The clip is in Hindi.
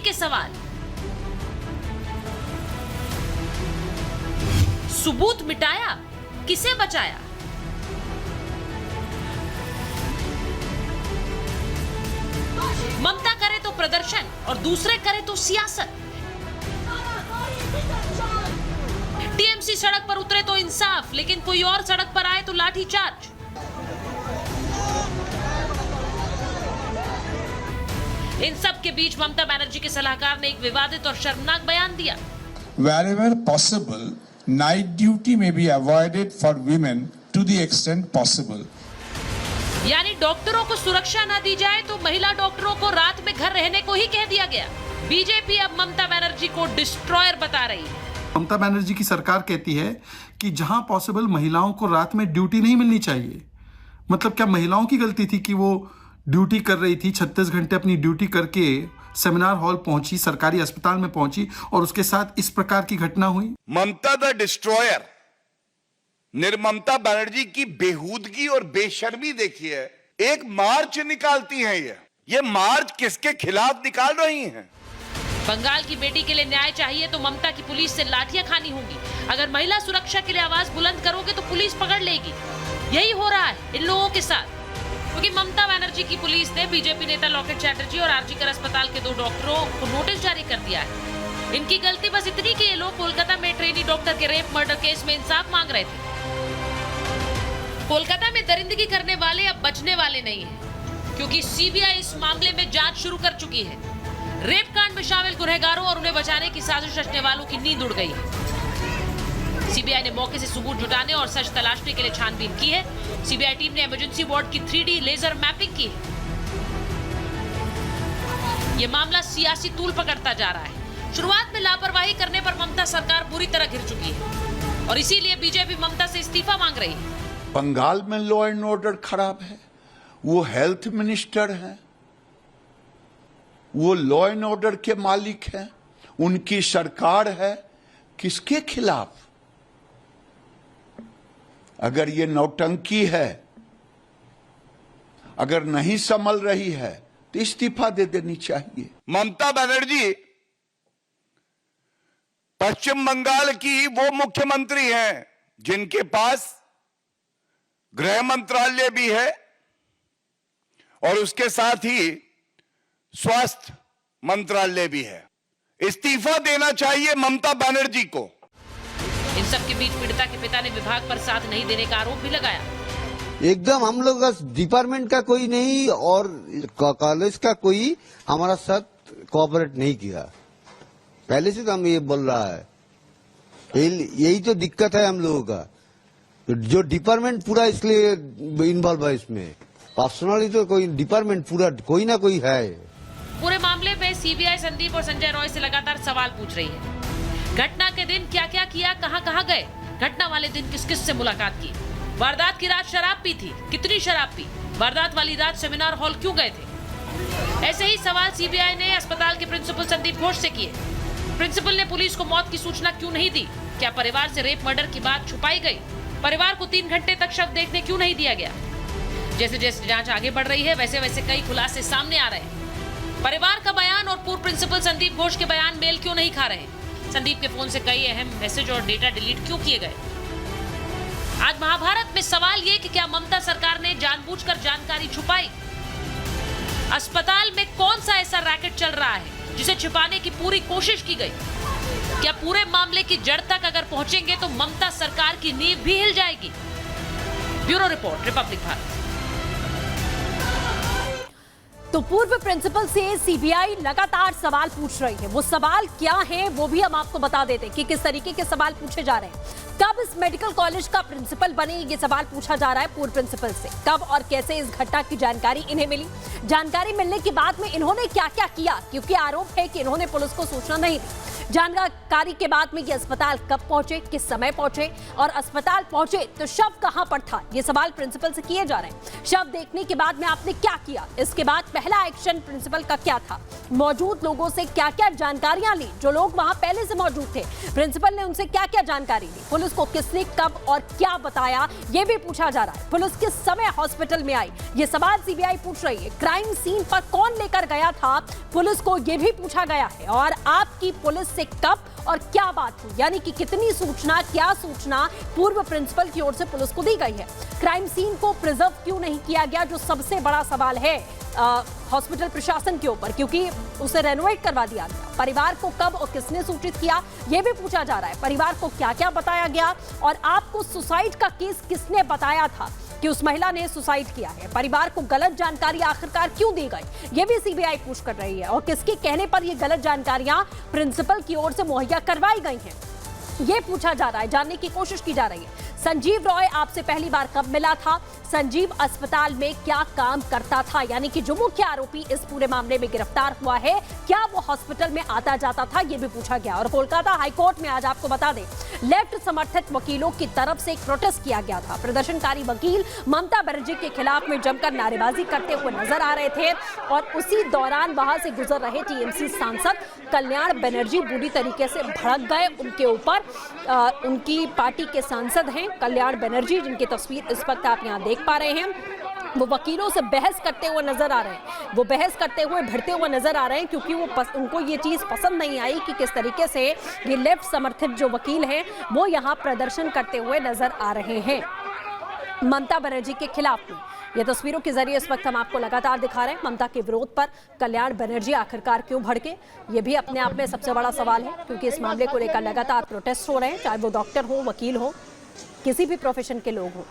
के सवाल। सबूत मिटाया, किसे बचाया? ममता करे तो प्रदर्शन और दूसरे करे तो सियासत। टीएमसी सड़क पर उतरे तो इंसाफ, लेकिन कोई और सड़क पर आए तो लाठीचार्ज। इन सब के बीच ममता बनर्जी के सलाहकार ने एक विवादित और शर्मनाक बयान दिया। Wherever possible, night duty may be avoided for women to the extent possible. यानी डॉक्टरों को सुरक्षा न दी जाए तो महिला डॉक्टरों को रात में घर रहने को ही कह दिया गया। बीजेपी अब ममता बनर्जी को डिस्ट्रॉयर बता रही है। ममता बनर्जी की सरकार कहती है कि जहां पॉसिबल महिलाओं को रात में ड्यूटी नहीं मिलनी चाहिए। मतलब क्या महिलाओं की गलती थी कि वो ड्यूटी कर रही थी, 36 घंटे अपनी ड्यूटी करके सेमिनार हॉल पहुंची, सरकारी अस्पताल में पहुंची और उसके साथ इस प्रकार की घटना हुई? ममता द डिस्ट्रॉयर, निर्ममता बनर्जी की बेहूदगी और बेशर्मी देखिए। एक मार्च निकालती हैं ये मार्च किसके खिलाफ निकाल रही हैं? बंगाल की बेटी के लिए न्याय चाहिए तो ममता की पुलिस से लाठियां खानी होंगी। अगर महिला सुरक्षा के लिए आवाज बुलंद करोगे तो पुलिस पकड़ लेगी। यही हो रहा है इन लोगों के साथ, क्योंकि ममता बनर्जी की पुलिस ने बीजेपी नेता लॉकेट चैटर्जी और आरजीकर अस्पताल के 2 डॉक्टरों को नोटिस जारी कर दिया है। इनकी गलती बस इतनी कि ये लोग कोलकाता में ट्रेनी डॉक्टर के रेप मर्डर केस में इंसाफ मांग रहे थे। कोलकाता में दरिंदगी करने वाले अब बचने वाले नहीं हैं, क्योंकि सीबीआई इस मामले में जांच शुरू कर चुकी है। रेप कांड में शामिल गुनहगारों और उन्हें बचाने की साजिश रचने वालों की नींद उड़ गई है। सीबीआई ने मौके से सबूत जुटाने और सच तलाशने के लिए छानबीन की है। सीबीआई टीम ने इमरजेंसी वार्ड की 3D लेजर मैपिंग की है। यह मामला सियासी तूल पकड़ता जा रहा है। शुरुआत में लापरवाही करने पर ममता सरकार पूरी तरह घिर चुकी है और इसीलिए बीजेपी ममता से इस्तीफा मांग रही है। बंगाल में लॉ एंड ऑर्डर खराब है, वो हेल्थ मिनिस्टर हैं, वो लॉ एंड ऑर्डर के मालिक हैं, उनकी सरकार है। किसके खिलाफ? अगर ये नौटंकी है, अगर नहीं संभल रही है तो इस्तीफा दे देनी चाहिए। ममता बनर्जी पश्चिम बंगाल की वो मुख्यमंत्री हैं जिनके पास गृह मंत्रालय भी है और उसके साथ ही स्वास्थ्य मंत्रालय भी है। इस्तीफा देना चाहिए ममता बनर्जी को। इन सब के बीच पीड़िता के पिता ने विभाग पर साथ नहीं देने का आरोप भी लगाया। एकदम हम लोग का डिपार्टमेंट का कोई नहीं और कॉलेज का कोई हमारा साथ कोऑपरेट नहीं किया। पहले से तो हम ये बोल रहा है, यही तो दिक्कत है हम लोगों का। जो डिपार्टमेंट पूरा इसलिए इन्वॉल्व है इसमें, पर्सनली तो कोई डिपार्टमेंट पूरा कोई ना कोई है। पूरे मामले में सीबीआई संदीप और संजय रॉय से लगातार सवाल पूछ रही है। घटना के दिन क्या क्या किया, कहां गए, घटना वाले दिन किस किस से मुलाकात की, वारदात की रात शराब पी थी, कितनी शराब पी, वारदात वाली रात सेमिनार हॉल क्यों गए थे। ऐसे ही सवाल सीबीआई ने अस्पताल के प्रिंसिपल संदीप घोष से किए। प्रिंसिपल ने पुलिस को मौत की सूचना क्यों नहीं दी? क्या परिवार से रेप मर्डर की बात छुपाई गई? परिवार को 3 घंटे तक शव देखने क्यों नहीं दिया गया? जैसे जैसे जांच आगे बढ़ रही है वैसे वैसे कई खुलासे सामने आ रहे हैं। परिवार का बयान और पूर्व प्रिंसिपल संदीप घोष के बयान मेल क्यों नहीं खा रहे? संदीप के फोन से कई अहम मैसेज और डेटा डिलीट क्यों किए गए? आज महाभारत में सवाल ये कि क्या ममता सरकार ने जानबूझकर जानकारी छुपाई? अस्पताल में कौन सा ऐसा रैकेट चल रहा है जिसे छिपाने की पूरी कोशिश की गई? क्या पूरे मामले की जड़ तक अगर पहुंचेंगे तो ममता सरकार की नींव भी हिल जाएगी? Bureau report, Republic Bharat. तो पूर्व प्रिंसिपल से सीबीआई लगातार सवाल पूछ रही है। वो सवाल क्या है वो भी हम आपको बता देते कि किस तरीके के सवाल पूछे जा रहे हैं। कब इस मेडिकल कॉलेज का प्रिंसिपल बने, ये सवाल पूछा जा रहा है पूर्व प्रिंसिपल से। कब और कैसे इस घटना की जानकारी इन्हें मिली, जानकारी मिलने के बाद में इन्होंने क्या क्या किया, क्योंकि आरोप है कि इन्होंने पुलिस को सूचना नहीं दी। जानकारी के बाद में ये अस्पताल कब पहुंचे, किस समय पहुंचे और अस्पताल पहुंचे तो शव कहां पर था, ये सवाल प्रिंसिपल से किए जा रहे हैं। शव देखने के बाद में आपने क्या किया, इसके बाद पहला एक्शन प्रिंसिपल का क्या था, मौजूद लोगों से क्या क्या जानकारियां ली, जो लोग वहां पहले से मौजूद थे, प्रिंसिपल ने उनसे क्या क्या जानकारी ली, पुलिस पुलिस को किसने कब और क्या बताया, यह भी पूछा जा रहा है। पुलिस किस समय हॉस्पिटल में आई, यह सवाल सीबीआई पूछ रही है। क्राइम सीन पर कौन लेकर गया था पुलिस को, यह भी पूछा गया है। और आपकी पुलिस से कब और क्या बात हुई, यानी कि कितनी सूचना, क्या सूचना पूर्व प्रिंसिपल की ओर से पुलिस को दी गई है। क्राइम सीन को प्रिजर्व क्यों नहीं किया गया, जो सबसे बड़ा सवाल है हॉस्पिटल प्रशासन के ऊपर, क्योंकि उसे रेनोवेट करवा दिया गया। परिवार को कब और किसने सूचित किया, यह भी पूछा जा रहा है। परिवार को क्या क्या बताया गया और आपको सुसाइड का केस किसने बताया था कि उस महिला ने सुसाइड किया है। परिवार को गलत जानकारी आखिरकार क्यों दी गई, यह भी सीबीआई पूछ कर रही है। और किसके कहने पर यह गलत जानकारियां प्रिंसिपल की ओर से मुहैया करवाई गई हैं, यह पूछा जा रहा है, जानने की कोशिश की जा रही है। संजीव रॉय आपसे पहली बार कब मिला था, संजीव अस्पताल में क्या काम करता था, यानी कि जो मुख्य आरोपी इस पूरे मामले में गिरफ्तार हुआ है, क्या वो हॉस्पिटल में आता जाता था, यह भी पूछा गया। और कोलकाता हाईकोर्ट में आज आपको बता दें, लेफ्ट समर्थित वकीलों की तरफ से एक प्रोटेस्ट किया गया था। प्रदर्शनकारी वकील ममता बनर्जी के खिलाफ में जमकर नारेबाजी करते हुए नजर आ रहे थे और उसी दौरान वहां से गुजर रहे टीएमसी सांसद कल्याण बनर्जी बुरी तरीके से भड़क गए उनके ऊपर। उनकी पार्टी के सांसद हैं कल्याण बनर्जी, जिनकी तस्वीर इस वक्त आप यहाँ देख पा रहे हैं। वो वकीलों से बहस करते हुए नजर आ रहे हैं, वो बहस करते हुए भिड़ते हुए नजर आ रहे हैं, क्योंकि उनको ये चीज पसंद नहीं आई कि किस तरीके से ये लेफ्ट समर्थित जो वकील हैं वो यहाँ प्रदर्शन करते हुए नजर आ रहे हैं ममता बनर्जी के खिलाफ में। ये तस्वीरों के जरिए इस वक्त हम आपको लगातार दिखा रहे हैं। ममता के विरोध पर कल्याण बनर्जी आखिरकार क्यों भड़के, ये भी अपने आप में सबसे बड़ा सवाल है, क्योंकि इस मामले को लेकर लगातार प्रोटेस्ट हो रहे हैं, चाहे वो डॉक्टर हो, वकील हो, किसी भी प्रोफेशन के लोग हो।